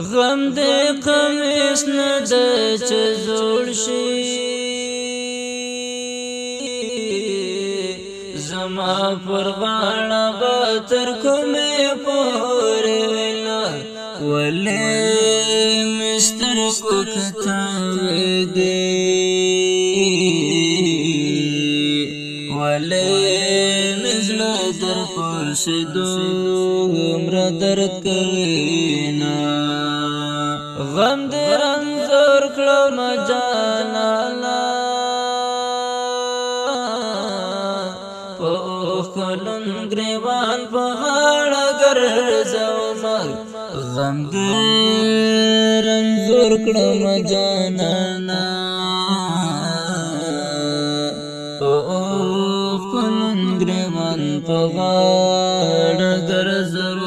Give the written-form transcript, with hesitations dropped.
غم دې قمیص نه ده چې زوړ شي زما پر غاړه به تر کومې پورې وینا ولې مې سترګو کتاوې دي ولې مې زړه درپسې دومره درد کوي نه غم دې رنځور کړم جانانه په اوښکلون ګریوان په غاړه ګرځومه غم دې رنځور کړم جانانه په اوښکلون ګریوان په غاړه ګرځومه